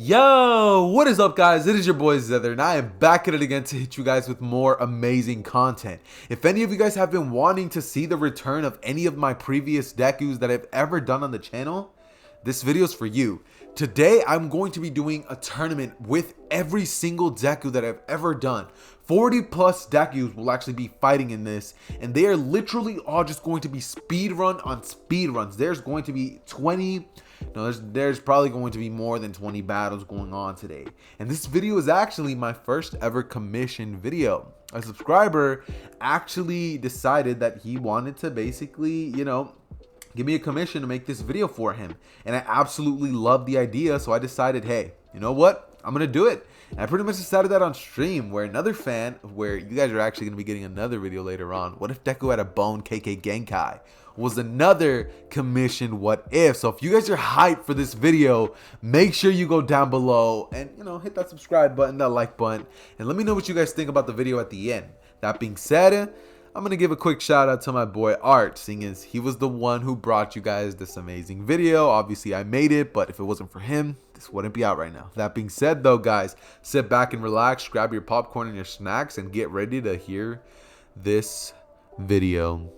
Yo, what is up guys? It is your boy Xehther and I am back at it again to hit you guys with more amazing content. If any of you guys have been wanting to see the return of any of my previous Dekus that I've ever done on the channel, this video is for you. Today I'm going to be doing a tournament with every single Deku that I've ever done. 40 plus Dekus will actually be fighting in this, and they are literally all just going to be speed run on speed runs. There's going to be 20, no, there's probably going to be more than 20 battles going on today. And this video is actually my first ever commissioned video. A subscriber actually decided that he wanted to basically, give me a commission to make this video for him. And I absolutely love the idea, so I decided, hey, you know what? I'm gonna do it. And I pretty much decided that on stream, where another fan, where you guys are actually gonna be getting another video later on. What if Deku had a bone KK Genkai? Was another commissioned what if. So if you guys are hyped for this video, make sure you go down below and hit that subscribe button, that like button, and let me know what you guys think about the video at the end. That being said, I'm gonna give a quick shout out to my boy Art, seeing as he was the one who brought you guys this amazing video. Obviously I made it, but if it wasn't for him, this wouldn't be out right now. That being said though, guys, sit back and relax, grab your popcorn and your snacks, and get ready to hear this video.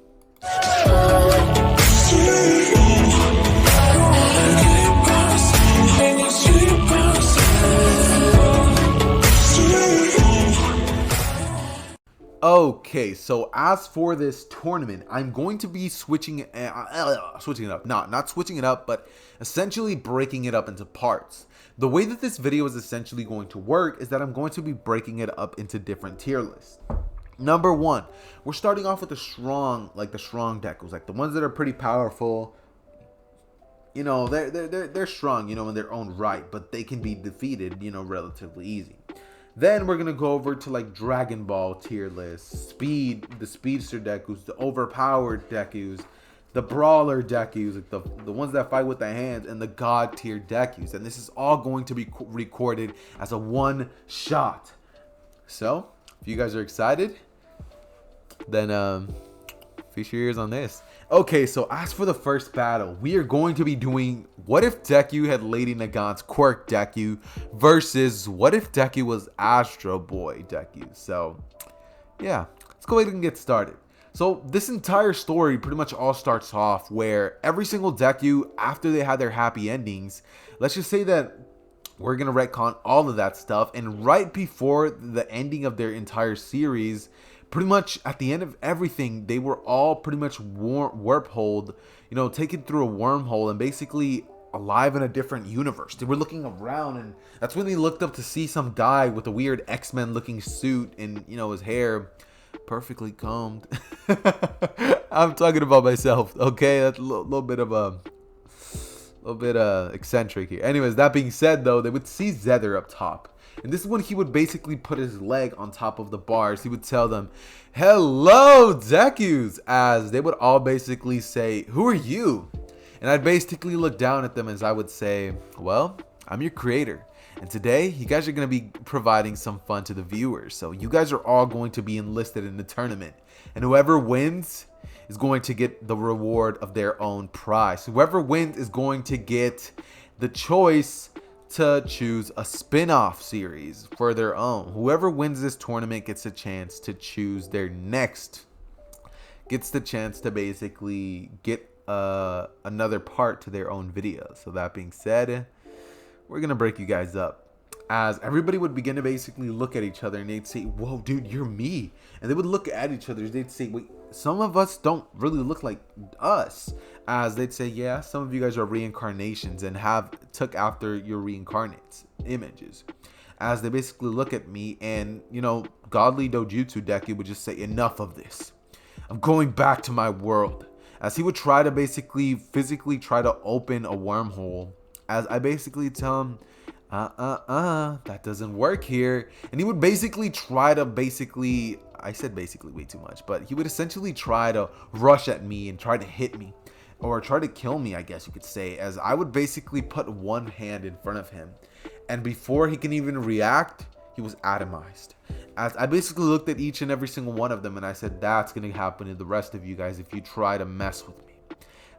Okay, so as for this tournament, I'm going to be switching it up. Not switching it up, but essentially breaking it up into parts. The way that this video is essentially going to work is that I'm going to be breaking it up into different tier lists. Number one, we're starting off with the strong Dekus, like the ones that are pretty powerful. They're strong, in their own right, but they can be defeated, relatively easy. Then we're gonna go over to like Dragon Ball tier list, the Speedster Dekus, the Overpowered Dekus, the Brawler Dekus, like the ones that fight with the hands, and the God tier Dekus. And this is all going to be recorded as a one shot. So if you guys are excited, then feature your ears on this. Okay, so as for the first battle, we are going to be doing what if Deku had Lady Nagant's quirk Deku versus what if Deku was Astro Boy Deku. So yeah, let's go ahead and get started. So this entire story pretty much all starts off where every single Deku, after they had their happy endings, let's just say that we're gonna retcon all of that stuff, and right before the ending of their entire series, pretty much at the end of everything, they were all pretty much warp-holed, taken through a wormhole and basically alive in a different universe. They were looking around, and that's when they looked up to see some guy with a weird X-Men looking suit and, his hair perfectly combed. I'm talking about myself, okay? That's a little bit eccentric here. Anyways, that being said though, they would see Xehther up top. And this is when he would basically put his leg on top of the bars. He would tell them, "Hello, Dekus," as they would all basically say, "Who are you?" And I'd basically look down at them as I would say, "Well, I'm your creator. And today, you guys are going to be providing some fun to the viewers. So you guys are all going to be enlisted in the tournament. And whoever wins is going to get the reward of their own prize. Whoever wins is going to get the choice to choose a spin-off series for their own. Whoever wins this tournament gets a chance to choose their next, gets the chance to basically get another part to their own video." So that being said, we're gonna break you guys up, as everybody would begin to basically look at each other and they'd say, "Whoa, dude, you're me." And they would look at each other, they'd say, "Wait, some of us don't really look like us." As they'd say, "Yeah, some of you guys are reincarnations and took after your reincarnates images." As they basically look at me, and godly dojutsu Deku would just say, "Enough of this. I'm going back to my world." As he would try to basically physically try to open a wormhole, as I basically tell him, that doesn't work here. And he would basically try to I said basically way too much, but he would essentially try to rush at me and try to hit me, or try to kill me, I guess you could say, as I would basically put one hand in front of him, and before he can even react, he was atomized. As I basically looked at each and every single one of them and I said, "That's gonna happen to the rest of you guys if you try to mess with me."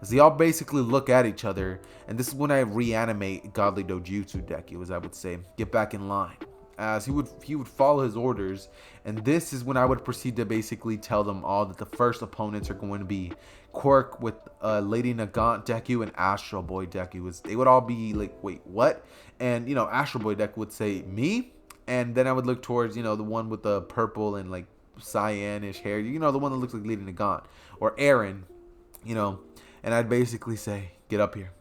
as they all basically look at each other. And this is when I reanimate Godly Dojutsu Deku, as I would say, get back in line, as he would follow his orders. And this is when I would proceed to basically tell them all that the first opponents are going to be Quirk with Lady Nagant Deku and Astro Boy Deku. They would all be like, wait, what? And Astro Boy Deku would say, me? And then I would look towards the one with the purple and like cyanish hair, the one that looks like Lady Nagant, or Aaron, and I'd basically say, get up here,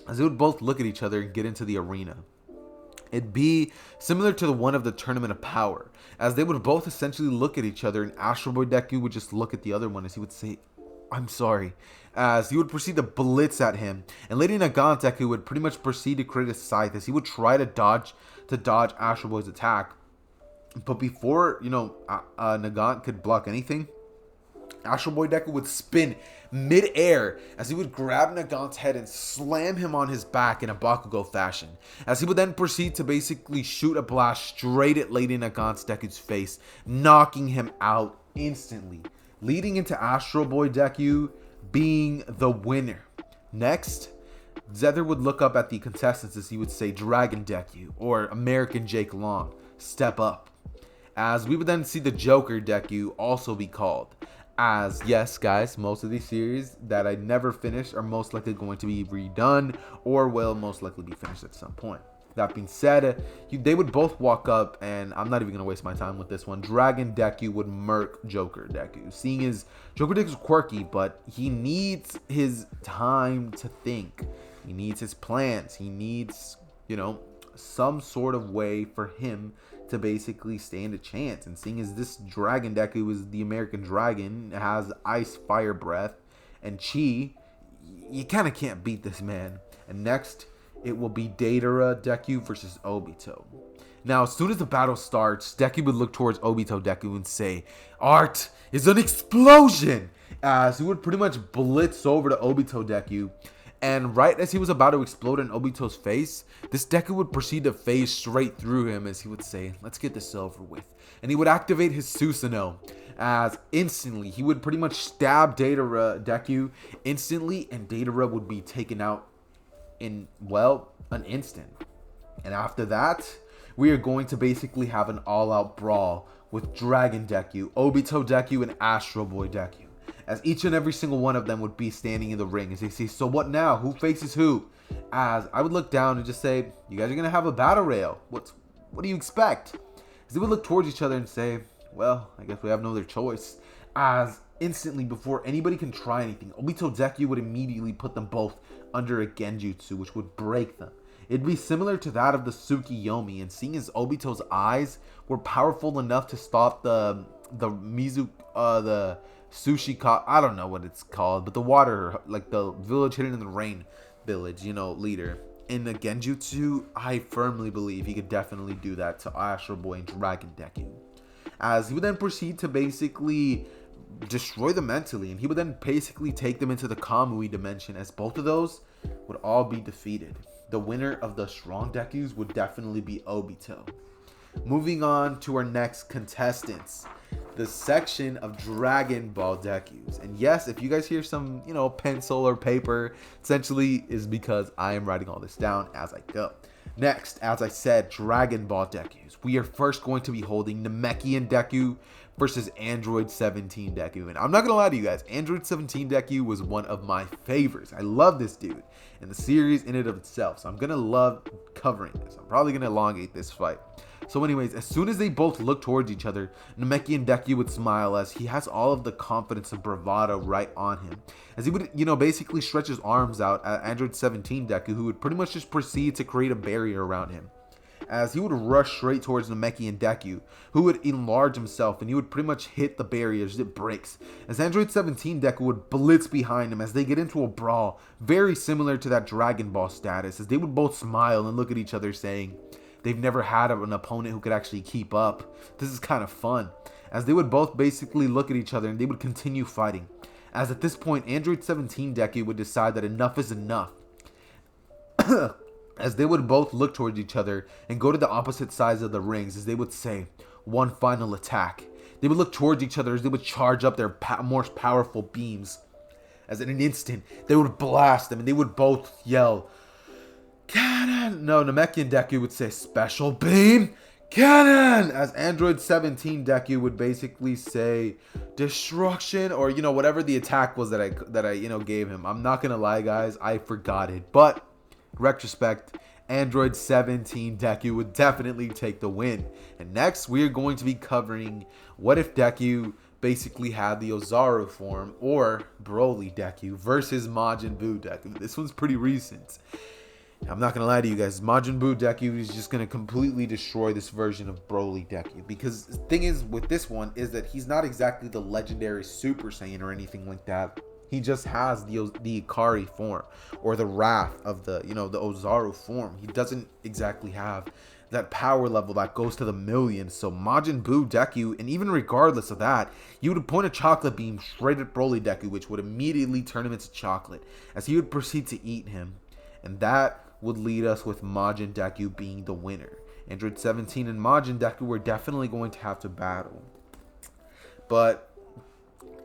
as they would both look at each other and get into the arena. It'd be similar to the one of the Tournament of Power, as they would both essentially look at each other, and Astro Boy Deku would just look at the other one as he would say, I'm sorry, as he would proceed to blitz at him. And Lady Nagant Deku would pretty much proceed to create a scythe as he would try to dodge Astro Boy's attack. But before Nagant could block anything, Astro Boy Deku would spin mid-air as he would grab Nagant's head and slam him on his back in a Bakugo fashion, as he would then proceed to basically shoot a blast straight at Lady Nagant Deku's face, knocking him out instantly, leading into Astro Boy Deku being the winner. Next, Xehther would look up at the contestants as he would say, Dragon Deku, or American Jake Long, step up. As we would then see the Joker Deku also be called. As, yes, guys, most of these series that I never finished are most likely going to be redone, or will most likely be finished at some point. That being said, they would both walk up, and I'm not even going to waste my time with this one. Dragon Deku would murk Joker Deku. Seeing as Joker Deku's quirky, but he needs his time to think. He needs his plans. He needs, some sort of way for him to basically stand a chance. And seeing as this Dragon Deku is the American Dragon, has ice, fire breath, and chi, you kind of can't beat this man. And next, it will be Deidara Deku versus Obito. Now, as soon as the battle starts, Deku would look towards Obito Deku and say, art is an explosion! As he would pretty much blitz over to Obito Deku. And right as he was about to explode in Obito's face, this Deku would proceed to phase straight through him as he would say, let's get this over with. And he would activate his Susanoo, as instantly he would pretty much stab Deidara Deku instantly, and Deidara would be taken out in, well, an instant. And after that, we are going to basically have an all-out brawl with Dragon Deku, Obito Deku, and Astro Boy Deku, as each and every single one of them would be standing in the ring as they say, so what now? Who faces who? As I would look down and just say, you guys are going to have a battle royale. What do you expect? As they would look towards each other and say, well, I guess we have no other choice. As instantly, before anybody can try anything, Obito Deku would immediately put them both under a Genjutsu, which would break them. It'd be similar to that of the Tsukiyomi, and seeing as Obito's eyes were powerful enough to stop the Sushi, I don't know what it's called, but the water, like the village hidden in the rain village, leader. In the Genjutsu, I firmly believe he could definitely do that to Astro Boy and Dragon Deku. As he would then proceed to basically destroy them mentally, and he would then basically take them into the Kamui dimension, as both of those would all be defeated. The winner of the strong Dekus would definitely be Obito. Moving on to our next contestants, the section of Dragon Ball Dekus. And yes, if you guys hear some, pencil or paper, essentially is because I am writing all this down as I go. Next, as I said, Dragon Ball Dekus. We are first going to be holding Namekian Deku versus Android 17 Deku. And I'm not going to lie to you guys, Android 17 Deku was one of my favorites. I love this dude and the series in and of itself. So I'm going to love covering this. I'm probably going to elongate this fight. So anyways, as soon as they both look towards each other, Namekian Deku would smile as he has all of the confidence and bravado right on him. As he would, basically stretch his arms out at Android 17 Deku, who would pretty much just proceed to create a barrier around him. As he would rush straight towards Namekian Deku, who would enlarge himself, and he would pretty much hit the barrier as it breaks. As Android 17 Deku would blitz behind him as they get into a brawl, very similar to that Dragon Ball status, as they would both smile and look at each other saying, they've never had an opponent who could actually keep up. This is kind of fun. As they would both basically look at each other and they would continue fighting. As at this point, Android 17 Deku would decide that enough is enough. As they would both look towards each other and go to the opposite sides of the rings, as they would say, one final attack. They would look towards each other as they would charge up their most powerful beams. as in an instant, they would blast them and they would both yell, "Cannon!" No, Namekian Deku would say, "Special Beam! Cannon!" As Android 17 Deku would basically say, "Destruction," or, you know, whatever the attack was that I you know, gave him. I'm not gonna lie, guys, I forgot it. But, retrospect, Android 17 Deku would definitely take the win. And next, we are going to be covering what if Deku basically had the Ozaru form, or Broly Deku versus Majin Buu Deku. This one's pretty recent. I'm not gonna lie to you guys, Majin Buu Deku is just gonna completely destroy this version of Broly Deku, because the thing is with this one is that he's not exactly the legendary Super Saiyan or anything like that. He just has the Ikari form, or the Wrath of the, you know, the Ozaru form. He doesn't exactly have that power level that goes to the millions. So Majin Buu Deku, and even regardless of that, you would point a chocolate beam straight at Broly Deku, which would immediately turn him into chocolate, as he would proceed to eat him. And that would lead us with Majin Deku being the winner. Android 17 and Majin Deku were definitely going to have to battle. But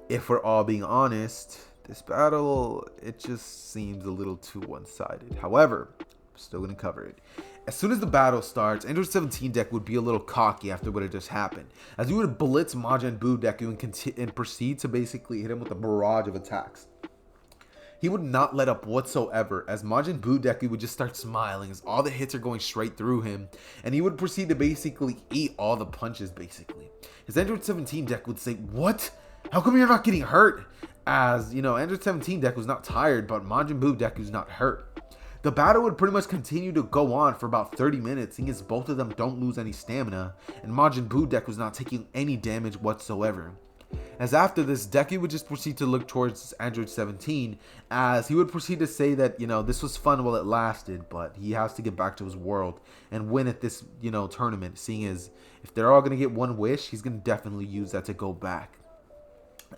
if we're all being honest, this battle, it just seems a little too one-sided. However, I'm still going to cover it. As soon as the battle starts, Android 17 Deku would be a little cocky after what had just happened, as he would blitz Majin Buu Deku and proceed to basically hit him with a barrage of attacks. He would not let up whatsoever, as Majin Buu Deku would just start smiling as all the hits are going straight through him, and he would proceed to basically eat all the punches, basically. His Android 17 Deku would say, "What? How come you're not getting hurt?" As, you know, Android 17 Deku was not tired, but Majin Buu Deku's not hurt. The battle would pretty much continue to go on for about 30 minutes, seeing as both of them don't lose any stamina, and Majin Buu Deku was not taking any damage whatsoever. As after this, Deku would just proceed to look towards Android 17, as he would proceed to say that, you know, this was fun while it lasted, but he has to get back to his world and win at this, you know, tournament, seeing as if they're all going to get one wish, he's going to definitely use that to go back.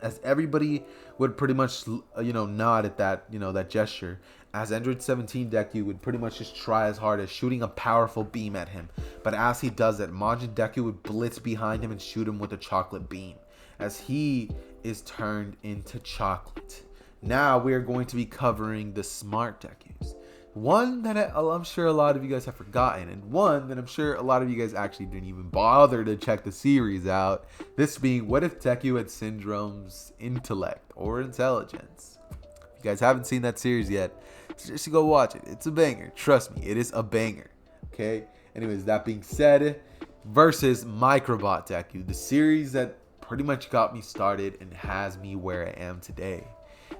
As everybody would pretty much, you know, nod at that, you know, that gesture, as Android 17 Deku would pretty much just try as hard as shooting a powerful beam at him. But as he does that, Majin Deku would blitz behind him and shoot him with a chocolate beam, as he is turned into chocolate. Now we are going to be covering the smart Dekus. One that I'm sure a lot of you guys have forgotten, and one that I'm sure a lot of you guys actually didn't even bother to check the series out. This being, what if Deku had Syndrome's intellect or intelligence? If you guys haven't seen that series yet, just go watch it. It's a banger. Trust me, it is a banger. Okay? Anyways, that being said, versus Microbot Deku, the series that pretty much got me started and has me where I am today.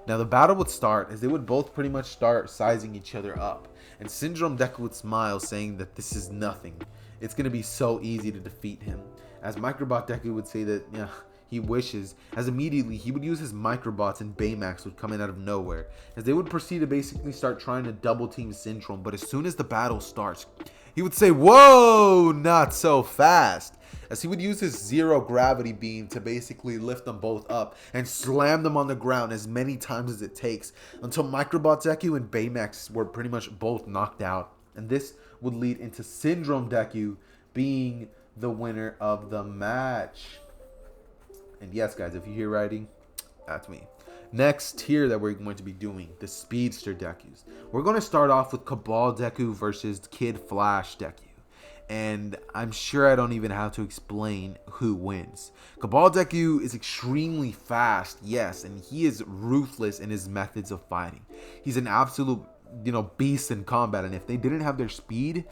Now the battle would start as they would both pretty much start sizing each other up, and Syndrome Deku would smile, saying that this is nothing. It's going to be so easy to defeat him. As Microbot Deku would say that, yeah, he wishes, as immediately he would use his Microbots and Baymax would come in out of nowhere, as they would proceed to basically start trying to double team Syndrome. But as soon as the battle starts, he would say, "Whoa, not so fast," as he would use his zero gravity beam to basically lift them both up and slam them on the ground as many times as it takes, until Microbot Deku and Baymax were pretty much both knocked out. And this would lead into Syndrome Deku being the winner of the match. And yes, guys, if you hear writing, that's me. Next tier that we're going to be doing, the Speedster Dekus. We're going to start off with Cabal Deku versus Kid Flash Deku. And I'm sure I don't even have to explain who wins. Cabal Deku is extremely fast, yes, and he is ruthless in his methods of fighting. He's an absolute, you know, beast in combat, and if they didn't have their speed,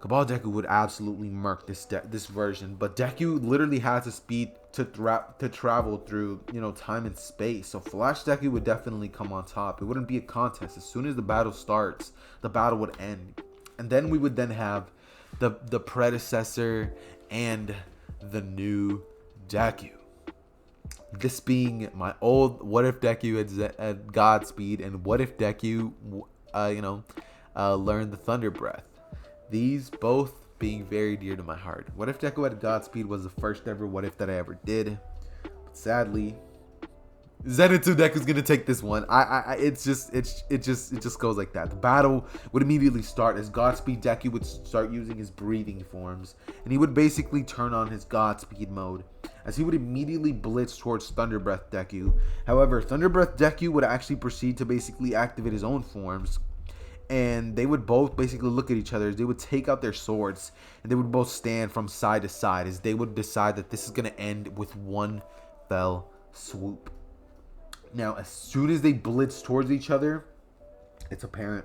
Cabal Deku would absolutely murk this version. But Deku literally has the speed to travel through, you know, time and space. So Flash Deku would definitely come on top. It wouldn't be a contest. As soon as the battle starts, the battle would end. And then we would then have the predecessor and the new Deku. This being my old what if Deku had Godspeed, and what if Deku, learned the Thunder Breath. These both being very dear to my heart. What if Deku had Godspeed was the first ever what if that I ever did. But sadly, Zenitsu Deku's gonna take this one. It just goes like that. The battle would immediately start as Godspeed Deku would start using his breathing forms, and he would basically turn on his Godspeed mode, as he would immediately blitz towards Thunder Breath Deku. However, Thunder Breath Deku would actually proceed to basically activate his own forms, and they would both basically look at each other as they would take out their swords, and they would both stand from side to side as they would decide that this is going to end with one fell swoop. Now, as soon as they blitz towards each other, it's apparent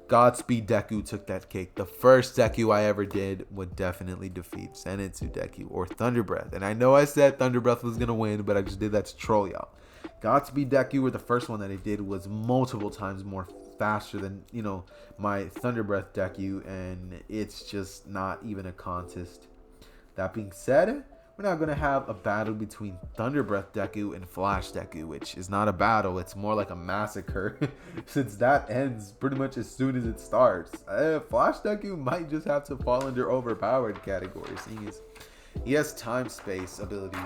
Godspeed Deku took that cake. The first Deku I ever did would definitely defeat Zenitsu Deku or Thunder Breath. And I know I said Thunder Breath was going to win, but I just did that to troll y'all. Godspeed Deku, or the first one that I did, was multiple times more faster than, you know, my Thunder Breath Deku, and it's just not even a contest. That being said, we're now going to have a battle between Thunder Breath Deku and Flash Deku, which is not a battle, it's more like a massacre, since that ends pretty much as soon as it starts. Flash Deku might just have to fall under Overpowered category, seeing as he has time-space abilities.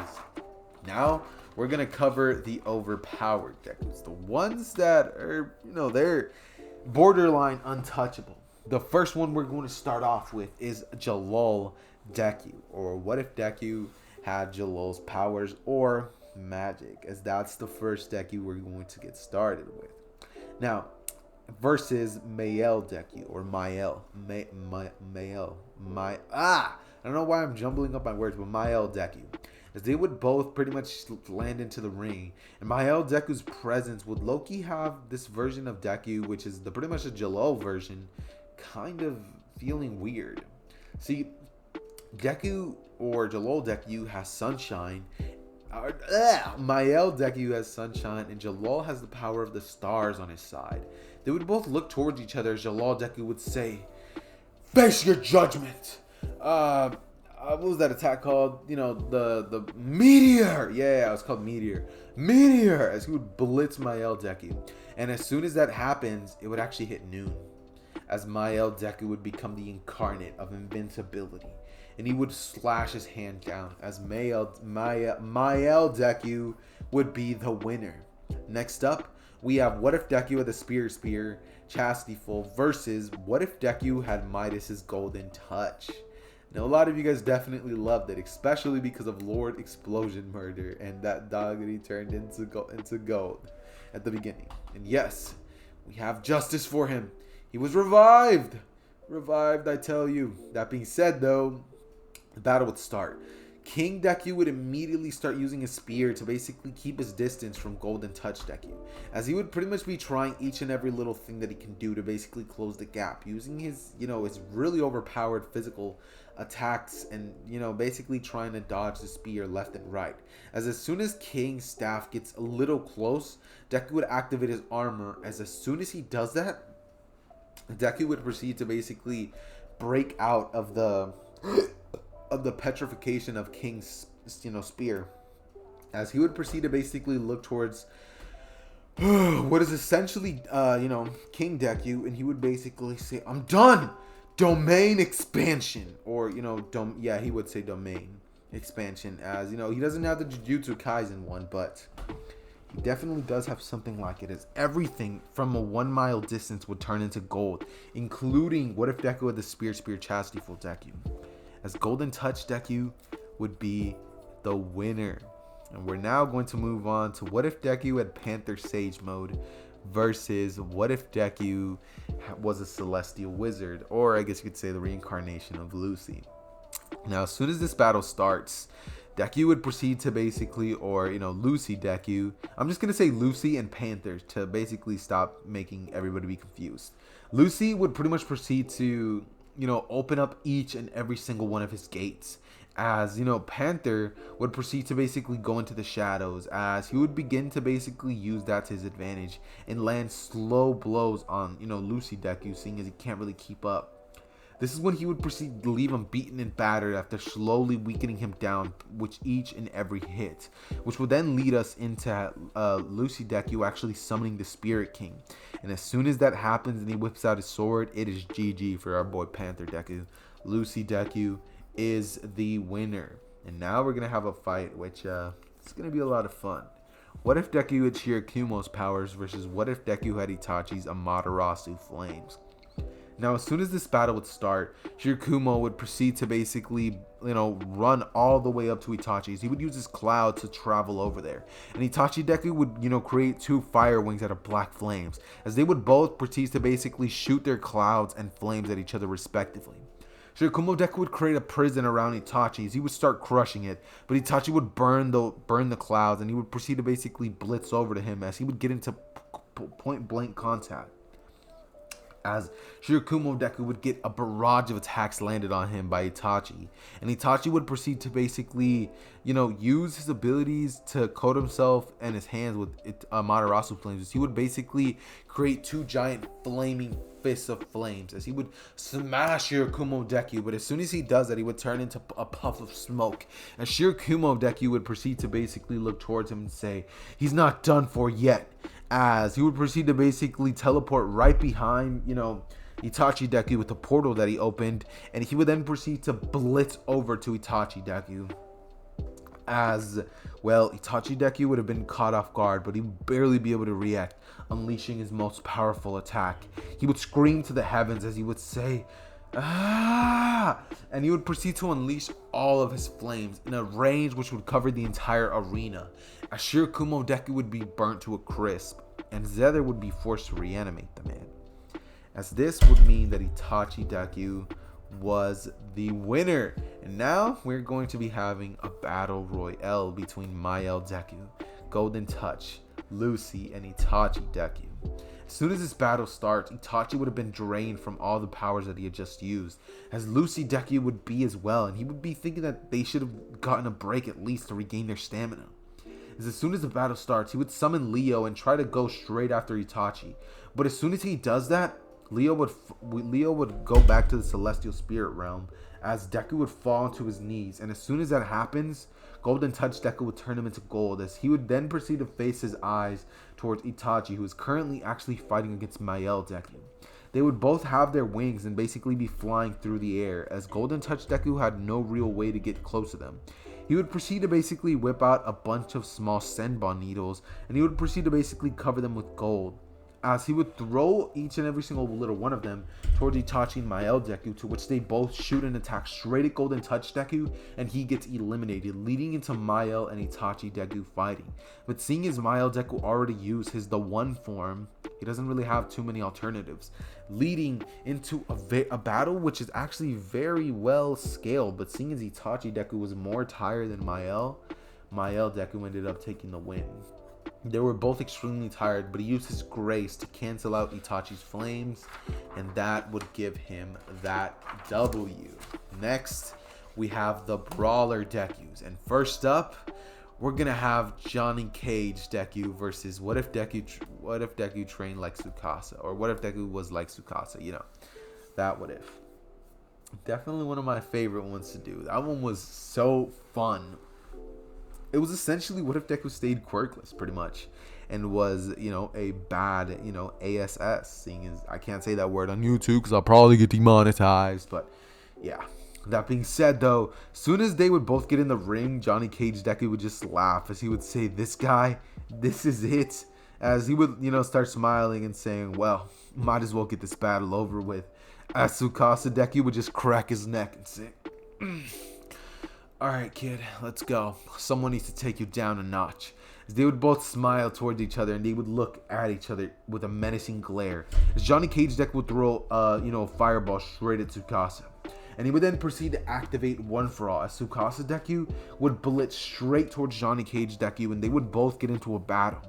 Now, we're going to cover the Overpowered Dekus, the ones that are, you know, they're borderline untouchable. The first one we're going to start off with is YALLLL Deku, or what if Deku had YALLL's powers or magic, as that's the first Deku we're going to get started with. Now, versus YALLL Deku, or YALLL. I don't know why I'm jumbling up my words, but YALLL Deku, as they would both pretty much land into the ring, and YALLL Deku's presence would low-key have this version of Deku, which is the pretty much a YALLLL version, kind of feeling weird. See, Deku, or YALLLL Deku, has sunshine. YALLL Deku has sunshine, and YALLLL has the power of the stars on his side. They would both look towards each other as YALLLL Deku would say, "Face your judgment." What was that attack called? You know, the meteor. Yeah, it was called meteor. Meteor, as he would blitz YALLL Deku, and as soon as that happens, it would actually hit noon, as YALLL Deku would become the incarnate of invincibility, and he would slash his hand down, as YALLL Deku would be the winner. Next up, we have what if Deku had the Spear Chastityful versus what if Deku had Midas's Golden Touch. Now, a lot of you guys definitely loved it, especially because of Lord Explosion Murder and that dog that he turned into gold at the beginning. And yes, we have justice for him. He was revived. Revived, I tell you. That being said, though, the battle would start. King Deku would immediately start using his spear to basically keep his distance from Golden Touch Deku, as he would pretty much be trying each and every little thing that he can do to basically close the gap, using his, you know, his really overpowered physical attacks, and, you know, basically trying to dodge the spear left and right. As soon as King's staff gets a little close, Deku would activate his armor, as soon as he does that, Deku would proceed to basically break out of the petrification of King's, you know, spear, as he would proceed to basically look towards what is essentially, you know, King Deku, and he would basically say, "I'm done. Domain expansion," or, you know, yeah, he would say domain expansion, as, you know, he doesn't have the Jujutsu Kaisen one, but he definitely does have something like it, as everything from a 1 mile distance would turn into gold, including what if Deku had the Spear Chastityful Deku, as Golden Touch Deku would be the winner. And we're now going to move on to what if Deku had Panther Sage mode versus what if Deku was a Celestial Wizard, or I guess you could say the reincarnation of Lucy. Now, as soon as this battle starts, Deku would proceed to basically, or, you know, Lucy Deku, I'm just going to say Lucy and Panther to basically stop making everybody be confused. Lucy would pretty much proceed to, you know, open up each and every single one of his gates, as, you know, Panther would proceed to basically go into the shadows, as he would begin to basically use that to his advantage and land slow blows on, you know, Lucy Deku, seeing as he can't really keep up. This is when he would proceed to leave him beaten and battered after slowly weakening him down with each and every hit, which would then lead us into Lucy Deku actually summoning the Spirit King. And as soon as that happens and he whips out his sword, it is GG for our boy Panther Deku. Lucy Deku is the winner. And now we're going to have a fight, which it's going to be a lot of fun. What if Deku had Shirakumo's powers versus what if Deku had Itachi's Amaterasu Flames? Now, as soon as this battle would start, Shirakumo would proceed to basically, run all the way up to Itachi's. He would use his cloud to travel over there. And Itachi Deku would, create 2 fire wings out of black flames, as they would both proceed to basically shoot their clouds and flames at each other respectively. Shirakumo Deku would create a prison around Itachi's. He would start crushing it, but Itachi would burn the clouds, and he would proceed to basically blitz over to him as he would get into point blank contact. As Shirakumo Deku would get a barrage of attacks landed on him by Itachi, and Itachi would proceed to basically, use his abilities to coat himself and his hands with Amaterasu flames. He would basically create 2 giant flaming fists of flames as he would smash Shirakumo Deku, but as soon as he does that, he would turn into a puff of smoke, and Shirakumo Deku would proceed to basically look towards him and say, "He's not done for yet," as he would proceed to basically teleport right behind, Itachi Deku with the portal that he opened, and he would then proceed to blitz over to Itachi Deku. As well, Itachi Deku would have been caught off guard, but he would barely be able to react, unleashing his most powerful attack. He would scream to the heavens as he would say, "Ah!" And he would proceed to unleash all of his flames in a range which would cover the entire arena, as Shirakumo Deku would be burnt to a crisp, and Xehther would be forced to reanimate the man. As this would mean that Itachi Deku was the winner. And now we're going to be having a battle royale between YALLL Deku, Golden Touch, Lucy, and Itachi Deku. As soon as this battle starts, Itachi would have been drained from all the powers that he had just used, as Lucy Deku would be as well, and he would be thinking that they should have gotten a break at least to regain their stamina. As soon as the battle starts, he would summon Leo and try to go straight after Itachi, but as soon as he does that, Leo would go back to the Celestial Spirit Realm, as Deku would fall onto his knees, and as soon as that happens, Golden Touch Deku would turn him into gold, as he would then proceed to face his eyes towards Itachi, who is currently actually fighting against YALLL Deku. They would both have their wings and basically be flying through the air, as Golden Touch Deku had no real way to get close to them. He would proceed to basically whip out a bunch of small Senbon needles, and he would proceed to basically cover them with gold, as he would throw each and every single little one of them towards Itachi and YALLL Deku, to which they both shoot an attack straight at Golden Touch Deku, and he gets eliminated, leading into YALLL and Itachi Deku fighting. But seeing as YALLL Deku already used his the one form, he doesn't really have too many alternatives, leading into a battle which is actually very well scaled. But seeing as Itachi Deku was more tired than YALLL Deku ended up taking the win. They were both extremely tired, but he used his grace to cancel out Itachi's flames, and that would give him that W. Next, we have the Brawler Dekus, and first up, we're gonna have Johnny Cage Deku versus what if Deku trained like Tsukasa, or what if Deku was like Tsukasa, that what if. Definitely one of my favorite ones to do. That one was so fun. It was essentially what if Deku stayed quirkless, pretty much, and was, a bad, ASS, seeing as I can't say that word on YouTube because I'll probably get demonetized, but yeah. That being said, though, soon as they would both get in the ring, Johnny Cage Deku would just laugh as he would say, "This guy, this is it," as he would, start smiling and saying, "Well, might as well get this battle over with," as Tsukasa Deku would just crack his neck and say, "Alright, kid, let's go. Someone needs to take you down a notch." As they would both smile towards each other, and they would look at each other with a menacing glare, as Johnny Cage Deku would throw a fireball straight at Tsukasa. And he would then proceed to activate One For All, as Tsukasa Deku would blitz straight towards Johnny Cage Deku, and they would both get into a battle.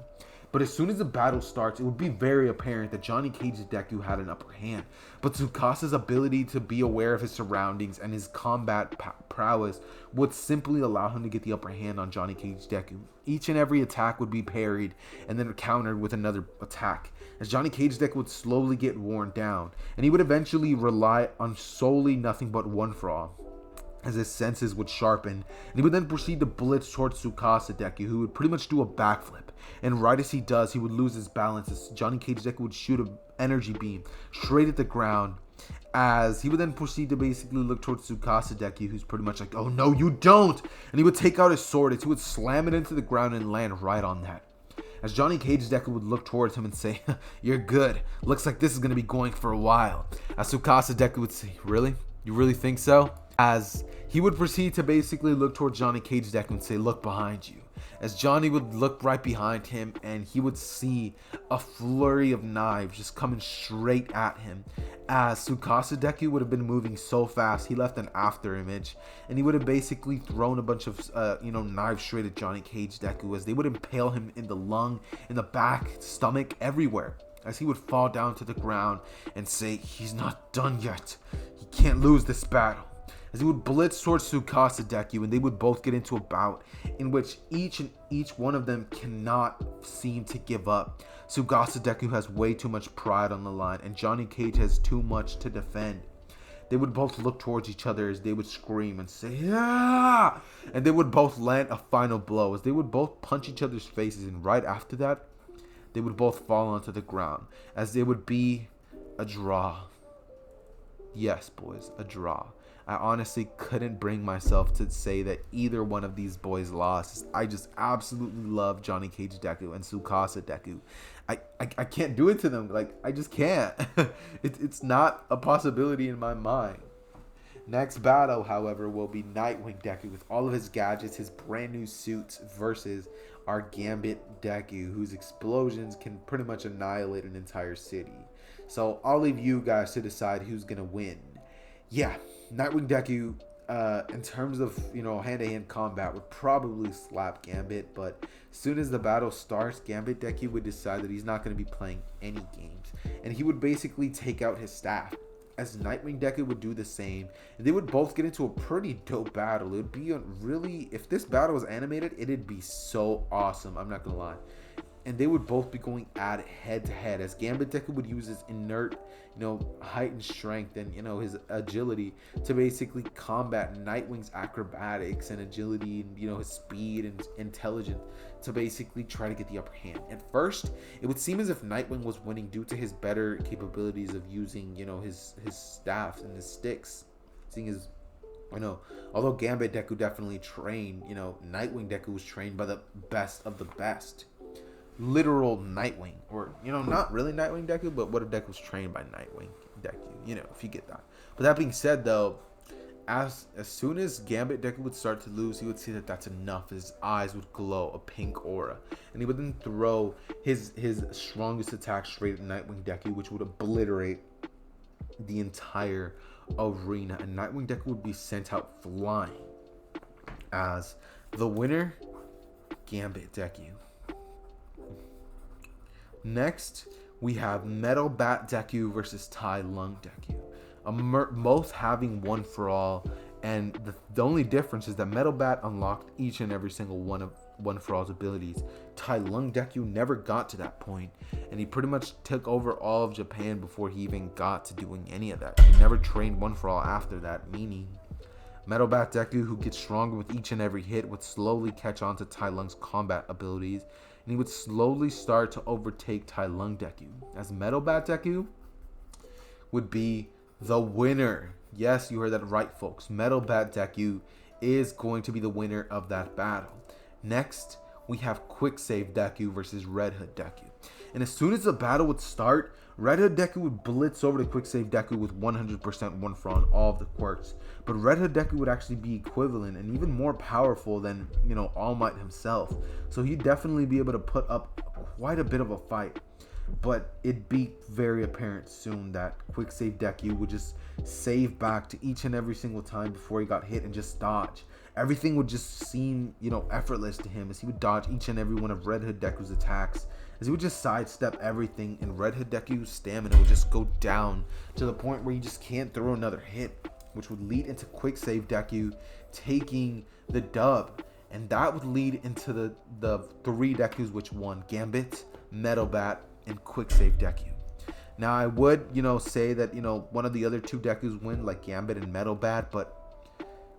But as soon as the battle starts, it would be very apparent that Johnny Cage Deku had an upper hand. But Tsukasa's ability to be aware of his surroundings and his combat prowess would simply allow him to get the upper hand on Johnny Cage Deku. Each and every attack would be parried and then countered with another attack, as Johnny Cage Deku would slowly get worn down, and he would eventually rely on solely nothing but One For All, as his senses would sharpen, and he would then proceed to blitz towards Tsukasa Deku, who would pretty much do a backflip. And right as he does, he would lose his balance, as Johnny Cage Deku would shoot an energy beam straight at the ground, as he would then proceed to basically look towards Tsukasa Deku, who's pretty much like, "Oh no, you don't!" And he would take out his sword as he would slam it into the ground and land right on that. as Johnny Cage Deku would look towards him and say, "You're good. Looks like this is going to be going for a while." As Tsukasa Deku would say, "Really? You really think so?" As he would proceed to basically look towards Johnny Cage Deku and say, "Look behind you." As Johnny would look right behind him and he would see a flurry of knives just coming straight at him. As Tsukasa Deku would have been moving so fast, he left an after image and he would have basically thrown a bunch of knives straight at Johnny Cage Deku, as they would impale him in the lung, in the back, stomach, everywhere, as he would fall down to the ground and say, "He's not done yet. He can't lose this battle." As he would blitz towards Tsukasa Deku, and they would both get into a bout in which each one of them cannot seem to give up. Tsukasa Deku has way too much pride on the line, and Johnny Cage has too much to defend. They would both look towards each other as they would scream and say, "Yeah!" And they would both land a final blow, as they would both punch each other's faces, and right after that, they would both fall onto the ground, as it would be a draw. Yes, boys, a draw. I honestly couldn't bring myself to say that either one of these boys lost. I just absolutely love Johnny Cage Deku and Tsukasa Deku. I can't do it to them. Like, I just can't. It's not a possibility in my mind. Next battle, however, will be Nightwing Deku with all of his gadgets, his brand new suits, versus our Gambit Deku, whose explosions can pretty much annihilate an entire city. So I'll leave you guys to decide who's going to win. Yeah, Nightwing Deku, in terms of, hand-to-hand combat, would probably slap Gambit, but as soon as the battle starts, Gambit Deku would decide that he's not going to be playing any games, and he would basically take out his staff, as Nightwing Deku would do the same, and they would both get into a pretty dope battle. It would be really, if this battle was animated, it'd be so awesome, I'm not going to lie. And they would both be going at it head to head, as Gambit Deku would use his inert, heightened strength and, his agility to basically combat Nightwing's acrobatics and agility and, his speed and intelligence to basically try to get the upper hand. At first, it would seem as if Nightwing was winning due to his better capabilities of using, his staffs and his sticks, seeing as although Gambit Deku definitely trained, Nightwing Deku was trained by the best of the best. Literal Nightwing, or not really Nightwing Deku, but what if Deku was trained by Nightwing Deku, if you get that. But that being said, though, as soon as Gambit Deku would start to lose, he would see that that's enough. His eyes would glow a pink aura, and he would then throw his strongest attack straight at Nightwing Deku, which would obliterate the entire arena, and Nightwing Deku would be sent out flying. As the winner, Gambit Deku. Next, we have Metal Bat Deku versus Tai Lung Deku. Both having one for all, and the only difference is that Metal Bat unlocked each and every single one of one for all's abilities. Tai Lung Deku never got to that point, and he pretty much took over all of Japan before he even got to doing any of that. He never trained one for all after that, meaning Metal Bat Deku, who gets stronger with each and every hit, would slowly catch on to Tai Lung's combat abilities, and he would slowly start to overtake Tai Lung Deku, as Metal Bat Deku would be the winner. Yes, you heard that right, folks. Metal Bat Deku is going to be the winner of that battle. Next, we have Quick Save Deku versus Red Hood Deku. And as soon as the battle would start, Red Hood Deku would blitz over to Quick Save Deku with 100% one for on all of the quirks. But Red Hood Deku would actually be equivalent and even more powerful than, All Might himself. So he'd definitely be able to put up quite a bit of a fight. But it'd be very apparent soon that Quick Save Deku would just save back to each and every single time before he got hit and just dodge. Everything would just seem, effortless to him, as he would dodge each and every one of Red Hood Deku's attacks, as he would just sidestep everything, and Red Hood Deku's stamina would just go down to the point where he just can't throw another hit, which would lead into Quick Save Deku taking the dub. And that would lead into the three Dekus which won: Gambit, Metal Bat, and Quick Save Deku. Now I would, say that, one of the other two Dekus win, like Gambit and Metal Bat, but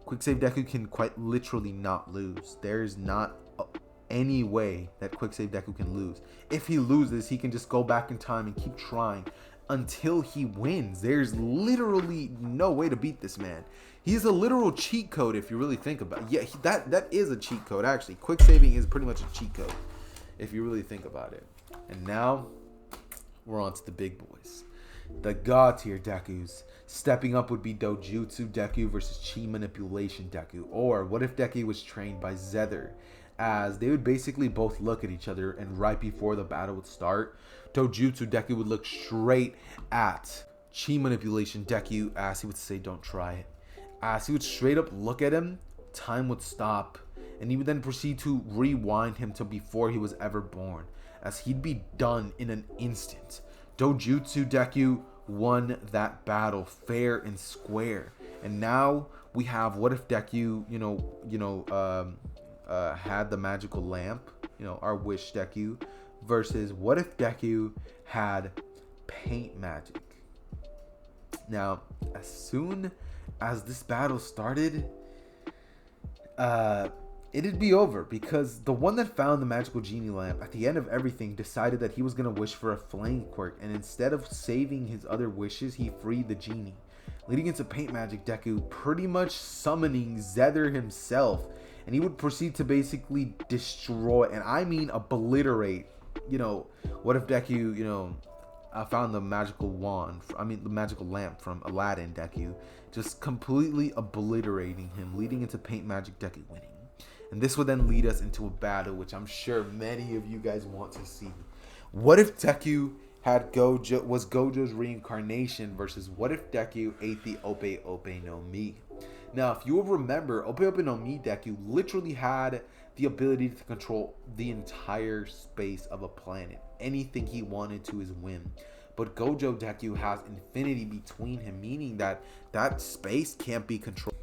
Quick Save Deku can quite literally not lose. There's not any way that Quick Save Deku can lose. If he loses, he can just go back in time and keep trying until he wins. There's literally no way to beat this man. He's a literal cheat code if you really think about it. Yeah, that is a cheat code, actually. Quick saving is pretty much a cheat code. if you really think about it. And now we're on to the big boys. The god tier Dekus. Stepping up would be Dojutsu Deku versus Chi Manipulation Deku. Or what if Deku was trained by Xehther? As they would basically both look at each other, and right before the battle would start, Dojutsu Deku would look straight at Chi Manipulation Deku as he would say, "Don't try it." As he would straight up look at him, time would stop, and he would then proceed to rewind him to before he was ever born, as he'd be done in an instant. Dojutsu Deku won that battle fair and square, and now we have what if Deku, had the magical lamp, our wish Deku, versus what if Deku had paint magic. Now, as soon as this battle started, it'd be over, because the one that found the magical genie lamp at the end of everything decided that he was going to wish for a flame quirk, and instead of saving his other wishes, he freed the genie, leading into paint magic Deku pretty much summoning Xehther himself, and he would proceed to basically destroy, and I mean obliterate, what if Deku, found the magical the magical lamp from Aladdin Deku, just completely obliterating him, leading into paint magic Deku winning. And this would then lead us into a battle which I'm sure many of you guys want to see. What if Deku was Gojo's reincarnation versus what if Deku ate the Ope no Mi? Now, if you will remember, Ope no Mi Deku literally had the ability to control the entire space of a planet, anything he wanted to his whim. But Gojo Deku has infinity between him, meaning that that space can't be controlled.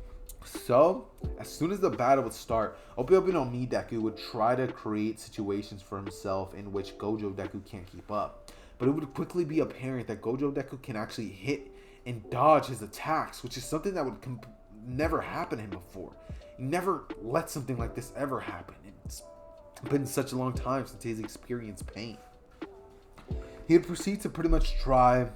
So, as soon as the battle would start, Ope no Mi Deku would try to create situations for himself in which Gojo Deku can't keep up. But it would quickly be apparent that Gojo Deku can actually hit and dodge his attacks, which is something that would never happen to him before. He never let something like this ever happen. It's been such a long time since he's experienced pain. He would proceed to pretty much try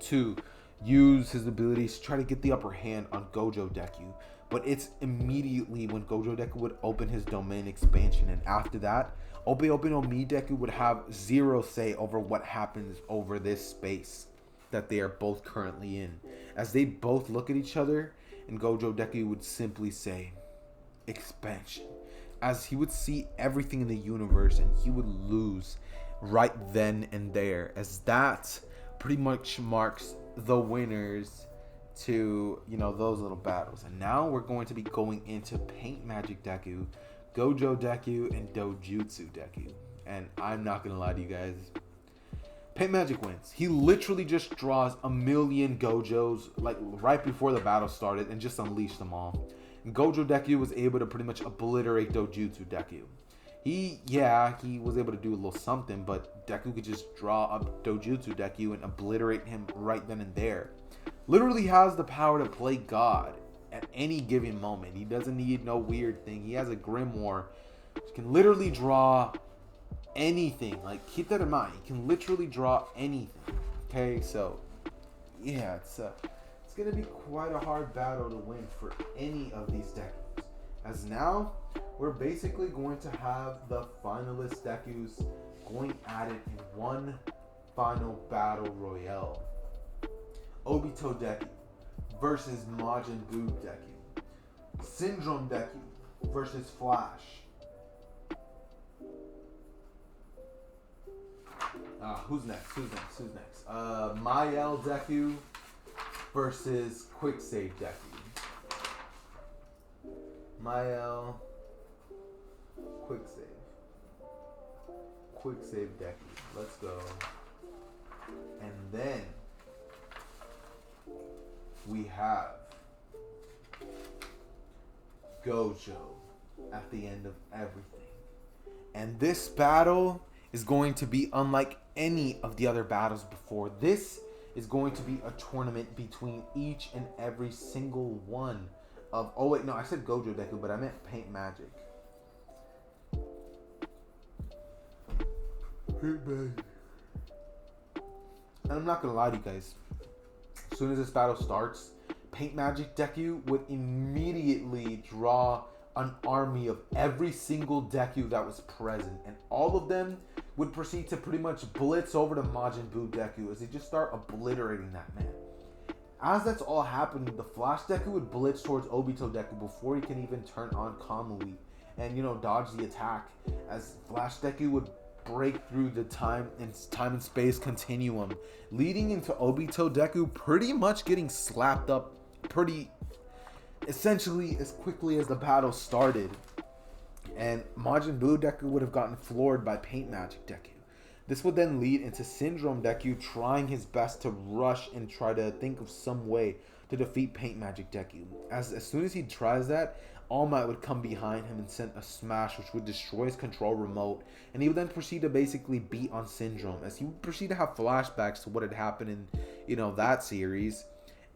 to use his abilities to try to get the upper hand on Gojo Deku, but it's immediately when Gojo Deku would open his domain expansion, and after that, Ope no Mi Deku would have zero say over what happens over this space that they are both currently in, as they both look at each other, and Gojo Deku would simply say, "Expansion," as he would see everything in the universe, and he would lose right then and there, as that pretty much marks the winners to those little battles. And now we're going to be going into paint magic Deku, Gojo Deku, and Dojutsu Deku. And I'm not gonna lie to you guys, paint magic wins. He literally just draws a million Gojos like right before the battle started and just unleashed them all. And Gojo Deku was able to pretty much obliterate Dojutsu Deku. He was able to do a little something, but Deku could just draw up Dojutsu Deku and obliterate him right then and there. Literally has the power to play God at any given moment. He doesn't need no weird thing. He has a grimoire. He can literally draw anything. Like, keep that in mind. He can literally draw anything. Okay, so yeah, it's gonna be quite a hard battle to win for any of these Dekus. As now, we're basically going to have the finalist Dekus going at it in one final battle royale. Obito Deku versus Majin Buu Deku. Syndrome Deku versus Flash. Who's next? YALLL Deku versus Quick Save Deku. YALLL, Quick Save Deku. Let's go. And then we have Gojo at the end of everything. And this battle is going to be unlike any of the other battles before. This is going to be a tournament between each and every single one of... Oh wait, no, I said Gojo Deku, but I meant Paint Magic. And I'm not gonna lie to you guys. As soon as this battle starts, Paint Magic Deku would immediately draw an army of every single Deku that was present, and all of them would proceed to pretty much blitz over to Majin Buu Deku as they just start obliterating that man. As that's all happening, the Flash Deku would blitz towards Obito Deku before he can even turn on Kamui and, dodge the attack, as Flash Deku would break through the time and space continuum, leading into Obito Deku pretty much getting slapped up pretty essentially as quickly as the battle started. And Majin Buu Deku would have gotten floored by Paint Magic Deku. This would then lead into Syndrome Deku trying his best to rush and try to think of some way to defeat Paint Magic Deku. As soon as he tries that, All Might would come behind him and send a smash which would destroy his control remote, and he would then proceed to basically beat on Syndrome as he would proceed to have flashbacks to what had happened in that series.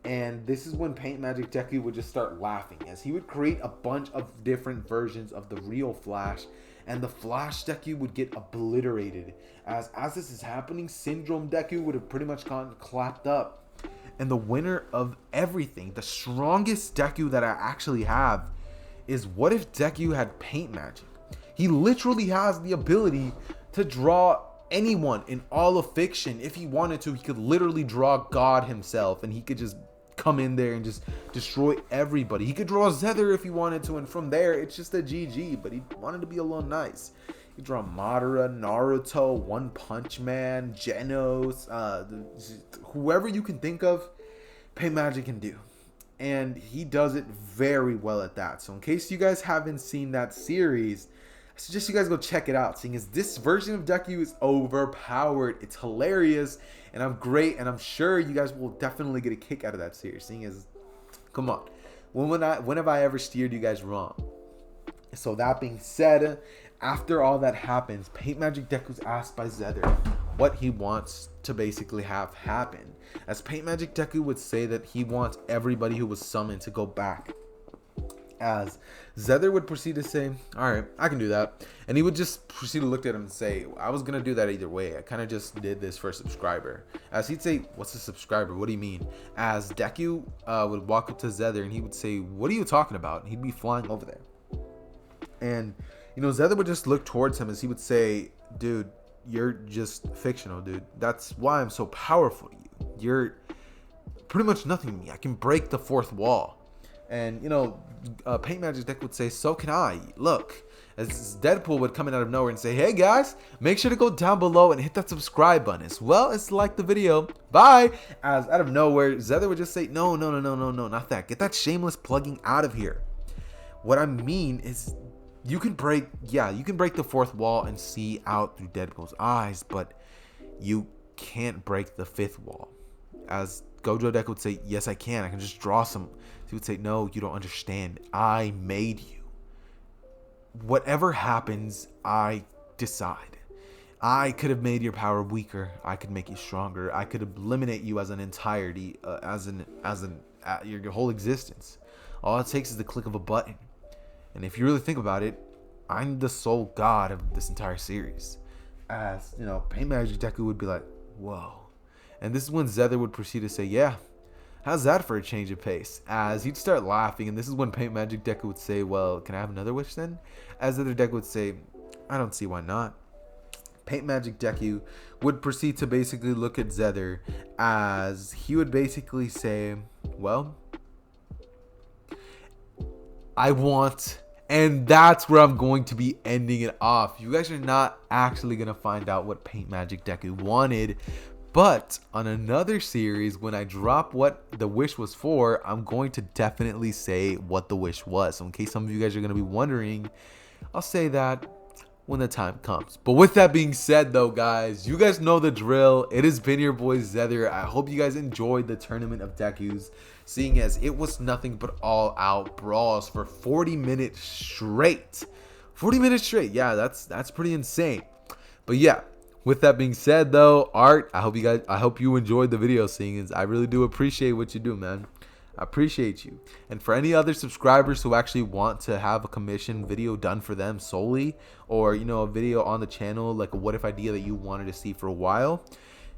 And this is when Paint Magic Deku would just start laughing as he would create a bunch of different versions of the real Flash, and the Flash Deku would get obliterated. As this is happening, Syndrome Deku would have pretty much gotten clapped up. And the winner of everything, the strongest Deku that I actually have, is what if Deku had Paint Magic? He literally has the ability to draw anyone in all of fiction. If he wanted to, he could literally draw God himself, and he could just come in there and just destroy everybody. He could draw Xehther if he wanted to, and from there it's just a GG, but he wanted to be a little nice. He could draw Madara, Naruto, One Punch Man, Genos, whoever you can think of, Paint Magic can do. And he does it very well at that. So in case you guys haven't seen that series, I suggest you guys go check it out, seeing as this version of Deku is overpowered. It's hilarious, and I'm great, and I'm sure you guys will definitely get a kick out of that series, seeing as, come on, when have I ever steered you guys wrong? So that being said, after all that happens, Paint Magic Deku's asked by Xehther what he wants to basically have happen, as Paint Magic Deku would say that he wants everybody who was summoned to go back. As Xehther would proceed to say, alright, I can do that. And he would just proceed to look at him and say, I was going to do that either way. I kind of just did this for a subscriber. As he'd say, what's a subscriber? What do you mean? As Deku would walk up to Xehther and he would say, what are you talking about? And he'd be flying over there. And, Xehther would just look towards him as he would say, dude, you're just fictional, dude. That's why I'm so powerful to you. You're pretty much nothing to me. I can break the fourth wall. And, Paint Magic Deck would say, so can I. Look, as Deadpool would come in out of nowhere and say, hey guys, make sure to go down below and hit that subscribe button as well as like the video. Bye. As out of nowhere, Xehther would just say, no, not that. Get that shameless plugging out of here. What I mean is, you can break the fourth wall and see out through Deadpool's eyes, but you can't break the fifth wall. As Gojo Deku would say, yes, I can. I can just draw some. He would say, no, you don't understand. I made you. Whatever happens, I decide. I could have made your power weaker. I could make you stronger. I could eliminate you as an entirety, your whole existence. All it takes is the click of a button. And if you really think about it, I'm the sole god of this entire series. As, Paint Magic Deku would be like, whoa. And this is when Xehther would proceed to say, yeah, how's that for a change of pace? As he'd start laughing, and this is when Paint Magic Deku would say, well, can I have another wish then? As Xehther Deku would say, I don't see why not. Paint Magic Deku would proceed to basically look at Xehther as he would basically say, well, I want... And that's where I'm going to be ending it off. You guys are not actually going to find out what Paint Magic Deku wanted. But on another series, when I drop what the wish was for, I'm going to definitely say what the wish was. So in case some of you guys are going to be wondering, I'll say that when the time comes. But with that being said, though, guys, you guys know the drill. It has been your boy Xehther. I hope you guys enjoyed the tournament of Dekus, seeing as it was nothing but all-out brawls for 40 minutes straight. 40 minutes straight. Yeah, that's pretty insane. But yeah, with that being said, though, Art, I hope you enjoyed the video, seeing as I really do appreciate what you do, man. I appreciate you. And for any other subscribers who actually want to have a commission video done for them solely, or a video on the channel like a what if idea that you wanted to see for a while,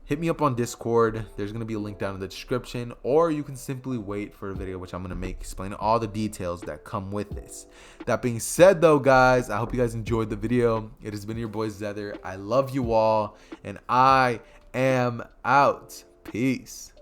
hit me up on Discord. There's going to be a link down in the description, or you can simply wait for a video which I'm going to make explaining all the details that come with this. That being said though, guys, I hope you guys enjoyed the video. It has been your boy Xehther. I love you all, and I am out. Peace.